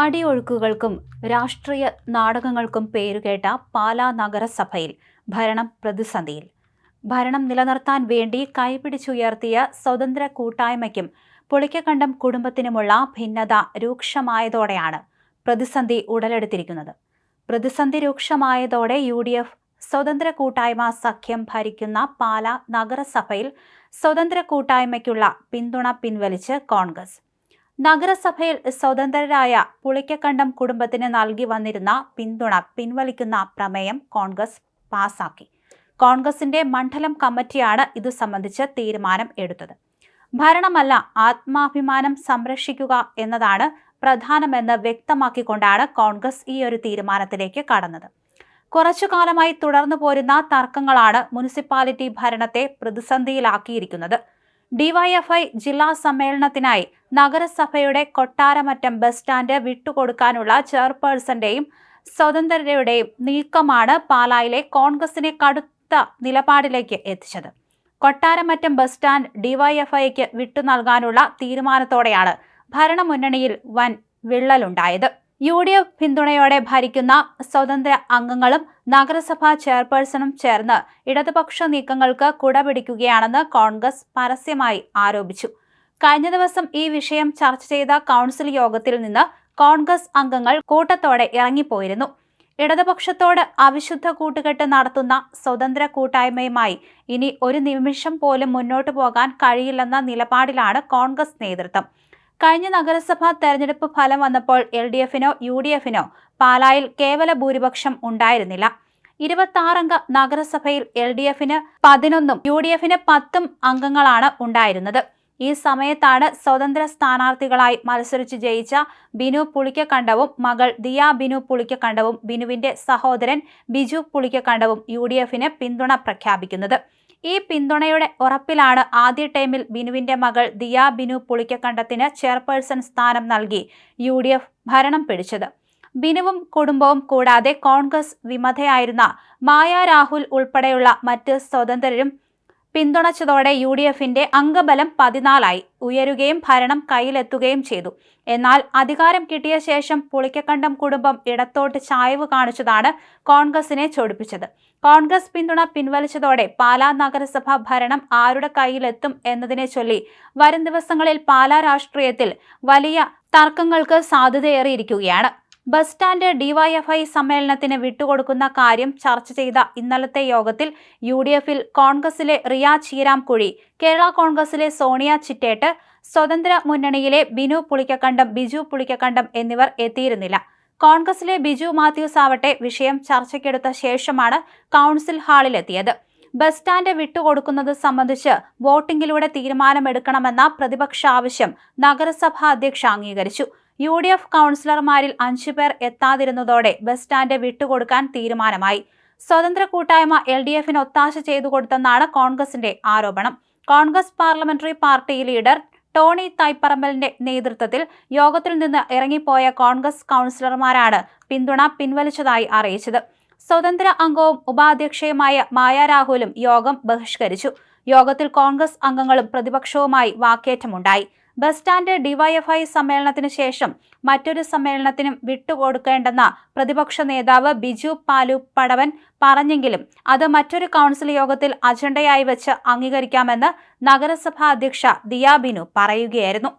അടിയൊഴുക്കുകൾക്കും രാഷ്ട്രീയ നാടകങ്ങൾക്കും പേരുകേട്ട പാലാ നഗരസഭയിൽ ഭരണം പ്രതിസന്ധിയിൽ. ഭരണം നിലനിർത്താൻ വേണ്ടി കൈപിടിച്ചുയർത്തിയ സ്വതന്ത്ര കൂട്ടായ്മയ്ക്കും പുളിക്കക്കണ്ടം കുടുംബത്തിനുമുള്ള ഭിന്നത രൂക്ഷമായതോടെയാണ് പ്രതിസന്ധി ഉടലെടുത്തിരിക്കുന്നത്. പ്രതിസന്ധി രൂക്ഷമായതോടെ UDF സ്വതന്ത്ര കൂട്ടായ്മ സഖ്യം ഭരിക്കുന്ന പാലാ നഗരസഭയിൽ സ്വതന്ത്ര കൂട്ടായ്മയ്ക്കുള്ള പിന്തുണ പിൻവലിച്ച് കോൺഗ്രസ്. നഗരസഭയിൽ സ്വതന്ത്രരായ പുളിക്കക്കണ്ടം കുടുംബത്തിന് നൽകി വന്നിരുന്ന പിന്തുണ പിൻവലിക്കുന്ന പ്രമേയം കോൺഗ്രസ് പാസാക്കി. കോൺഗ്രസിന്റെ മണ്ഡലം കമ്മിറ്റിയാണ് ഇതു സംബന്ധിച്ച് തീരുമാനം എടുത്തത്. ഭരണമല്ല, ആത്മാഭിമാനം സംരക്ഷിക്കുക എന്നതാണ് പ്രധാനമെന്ന് വ്യക്തമാക്കിക്കൊണ്ടാണ് കോൺഗ്രസ് ഈ ഒരു തീരുമാനത്തിലേക്ക് കടന്നത്. കുറച്ചു കാലമായി തുടർന്നു പോരുന്ന തർക്കങ്ങളാണ് മുനിസിപ്പാലിറ്റി ഭരണത്തെ പ്രതിസന്ധിയിലാക്കിയിരിക്കുന്നത്. DYFI ജില്ലാ സമ്മേളനത്തിനായി നഗരസഭയുടെ കൊട്ടാരമറ്റം ബസ് സ്റ്റാൻഡ് വിട്ടുകൊടുക്കാനുള്ള ചെയർപേഴ്സന്റെയും സ്വതന്ത്രരുടെയും നീക്കമാണ് പാലായിലെ കോൺഗ്രസിനെ കടുത്ത നിലപാടിലേക്ക് എത്തിച്ചത്. കൊട്ടാരമറ്റം ബസ് സ്റ്റാൻഡ് DYFIക്ക് വിട്ടു നൽകാനുള്ള തീരുമാനത്തോടെയാണ് ഭരണമുന്നണിയിൽ വൻ വിള്ളലുണ്ടായത്. UDF പിന്തുണയോടെ ഭരിക്കുന്ന സ്വതന്ത്ര അംഗങ്ങളും നഗരസഭാ ചെയർപേഴ്സണും ചേർന്ന് ഇടതുപക്ഷ നീക്കങ്ങൾക്ക് കുടപിടിക്കുകയാണെന്ന് കോൺഗ്രസ് പരസ്യമായി ആരോപിച്ചു. കഴിഞ്ഞ ദിവസം ഈ വിഷയം ചർച്ച ചെയ്ത കൗൺസിൽ യോഗത്തിൽ നിന്ന് കോൺഗ്രസ് അംഗങ്ങൾ കൂട്ടത്തോടെ ഇറങ്ങിപ്പോയിരുന്നു. ഇടതുപക്ഷത്തോട് അവിശുദ്ധ കൂട്ടുകെട്ട് നടത്തുന്ന സ്വതന്ത്ര കൂട്ടായ്മയുമായി ഇനി ഒരു നിമിഷം പോലും മുന്നോട്ടു പോകാൻ കഴിയില്ലെന്ന നിലപാടിലാണ് കോൺഗ്രസ് നേതൃത്വം. കഴിഞ്ഞ നഗരസഭാ തെരഞ്ഞെടുപ്പ് ഫലം വന്നപ്പോൾ LDFനോ UDFനോ പാലായിൽ കേവല ഭൂരിപക്ഷം ഉണ്ടായിരുന്നില്ല. 26 അംഗ നഗരസഭയിൽ LDFന് 11ഉം UDFന് 10ഉം അംഗങ്ങളാണ് ഉണ്ടായിരുന്നത്. ഈ സമയത്താണ് സ്വതന്ത്ര സ്ഥാനാർത്ഥികളായി മത്സരിച്ച് ജയിച്ച ബിനു പുളിക്കക്കണ്ടവും മകൾ ദിയ ബിനു പുളിക്കക്കണ്ടവും ബിനുവിന്റെ സഹോദരൻ ബിജു പുളിക്കക്കണ്ടവും UDFന് പിന്തുണ പ്രഖ്യാപിക്കുന്നത്. ഈ പിന്തുണയുടെ ഉറപ്പിലാണ് ആദ്യ ടൈമിൽ ബിനുവിന്റെ മകൾ ദിയ ബിനു പുളിക്കക്കണ്ടത്തിന് ചെയർപേഴ്സൺ സ്ഥാനം നൽകി UDF ഭരണം പിടിച്ചത്. ബിനുവും കുടുംബവും കൂടാതെ കോൺഗ്രസ് വിമതയായിരുന്ന മായ രാഹുൽ ഉൾപ്പെടെയുള്ള മറ്റ് സ്വതന്ത്രരും പിന്തുണച്ചതോടെ UDFന്റെ അംഗബലം 14ആയി ഉയരുകയും ഭരണം കയ്യിലെത്തുകയും ചെയ്തു. എന്നാൽ അധികാരം കിട്ടിയ ശേഷം പുളിക്കക്കണ്ടം കുടുംബം ഇടത്തോട്ട് ചായ്വ് കാണിച്ചതാണ് കോൺഗ്രസിനെ ചൊടിപ്പിച്ചത്. കോൺഗ്രസ് പിന്തുണ പിൻവലിച്ചതോടെ പാലാ നഗരസഭ ഭരണം ആരുടെ കയ്യിലെത്തും എന്നതിനെ ചൊല്ലി വരും ദിവസങ്ങളിൽ പാലാ രാഷ്ട്രീയത്തിൽ വലിയ തർക്കങ്ങൾക്ക് സാധ്യതയേറിയിരിക്കുകയാണ്. ബസ് സ്റ്റാൻഡ് DYFI സമ്മേളനത്തിന് വിട്ടുകൊടുക്കുന്ന കാര്യം ചർച്ച ചെയ്ത ഇന്നലത്തെ യോഗത്തിൽ UDFൽ കോൺഗ്രസിലെ റിയ ചീരാംകുഴി, കേരള കോൺഗ്രസിലെ സോണിയ ചിറ്റേട്ട്, സ്വതന്ത്ര മുന്നണിയിലെ ബിനു പുളിക്കക്കണ്ടം, ബിജു പുളിക്കക്കണ്ടം എന്നിവർ എത്തിയിരുന്നില്ല. കോൺഗ്രസിലെ ബിജു മാത്യൂസ് ആവട്ടെ വിഷയം ചർച്ചയ്ക്കെടുത്ത ശേഷമാണ് കൗൺസിൽ ഹാളിലെത്തിയത്. ബസ് സ്റ്റാൻഡ് വിട്ടുകൊടുക്കുന്നത് സംബന്ധിച്ച് വോട്ടിംഗിലൂടെ തീരുമാനമെടുക്കണമെന്ന പ്രതിപക്ഷ ആവശ്യം നഗരസഭാ അധ്യക്ഷ അംഗീകരിച്ചു. UDF കൗൺസിലർമാരിൽ 5 പേർ എത്താതിരുന്നതോടെ ബസ് സ്റ്റാൻഡ് വിട്ടുകൊടുക്കാൻ തീരുമാനമായി. സ്വതന്ത്ര കൂട്ടായ്മ LDFന് ഒത്താശ ചെയ്തു കൊടുത്തെന്നാണ് കോൺഗ്രസിന്റെ ആരോപണം. Congress parliamentary party leader Tony തൈപ്പറമ്പലിന്റെ നേതൃത്വത്തിൽ യോഗത്തിൽ നിന്ന് ഇറങ്ങിപ്പോയ കോൺഗ്രസ് കൗൺസിലർമാരാണ് പിന്തുണ പിൻവലിച്ചതായി അറിയിച്ചത്. സ്വതന്ത്ര അംഗവും ഉപാധ്യക്ഷയുമായ മായ രാഹുലും യോഗം ബഹിഷ്കരിച്ചു. യോഗത്തിൽ കോൺഗ്രസ് അംഗങ്ങളും പ്രതിപക്ഷവുമായി വാക്കേറ്റമുണ്ടായി. ബസ് സ്റ്റാൻഡ് DYFI സമ്മേളനത്തിന് ശേഷം മറ്റൊരു സമ്മേളനത്തിനും വിട്ടുകൊടുക്കേണ്ടെന്ന പ്രതിപക്ഷ നേതാവ് ബിജു പാലു പടവൻ പറഞ്ഞെങ്കിലും അത് മറ്റൊരു കൗൺസിൽ യോഗത്തിൽ അജണ്ടയായി വെച്ച് അംഗീകരിക്കാമെന്ന് നഗരസഭാ അധ്യക്ഷ ദിയ ബിനു പറയുകയായിരുന്നു.